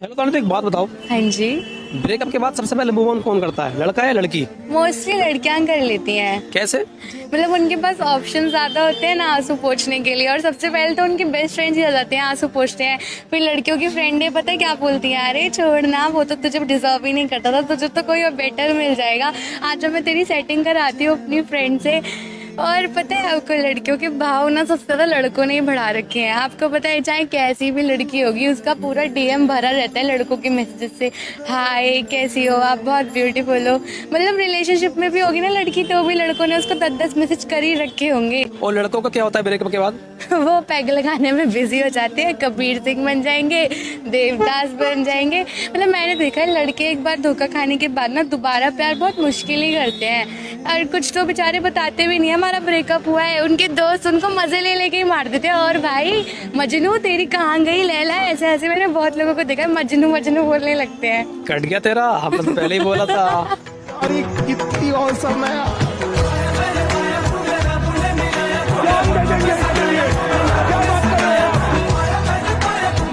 चलो तो एक बात बताओ, हाँ जी। ब्रेकअप के बाद सबसे पहले मूव ऑन कौन करता है, लड़का या लड़की? मोस्टली लड़कियां कर लेती हैं। कैसे? मतलब उनके पास ऑप्शन ज्यादा होते हैं ना आंसू पोंछने के लिए, और सबसे पहले तो उनके बेस्ट फ्रेंड्स ही आ जाते हैं, आंसू पोंछते हैं। फिर लड़कियों की फ्रेंडें पता है क्या बोलती हैं, अरे छोड़ना, वो तो तुझे डिजर्व ही नहीं करता था, तुझे तो कोई और बेटर मिल जाएगा, आज मैं तेरी सेटिंग कराती हूँ अपनी फ्रेंड से। और पता है आपको, लड़कियों के भाव ना सबसे ज्यादा लड़कों ने ही बढ़ा रखे हैं। आपको पता है, चाहे कैसी भी लड़की होगी, उसका पूरा डीएम भरा रहता है लड़कों के मैसेजेस से। हाय कैसी हो आप, बहुत ब्यूटीफुल हो। मतलब रिलेशनशिप में भी होगी ना लड़की, तो भी लड़कों ने उसको 10-10 मैसेज कर ही रखे होंगे। और लड़कों का क्या होता है ब्रेकअप के बाद? वो पैग लगाने में बिजी हो जाते हैं, कबीर सिंह बन जाएंगे, देवदास बन जाएंगे। मतलब मैंने देखा है, लड़के एक बार धोखा खाने के बाद ना दोबारा प्यार बहुत मुश्किल ही करते हैं। और कुछ तो बेचारे बताते भी नहीं है हमारा ब्रेकअप हुआ है, उनके दोस्त उनको मजे ले लेके ही मार देते हैं। और भाई मजनू तेरी कहाँ गई लैला, ऐसे ऐसे मैंने बहुत लोगों को देखा है, मजनू मजनू बोलने लगते हैं। कट गया तेरा, हमने तो पहले ही बोला था। अरे कितनी औसम है।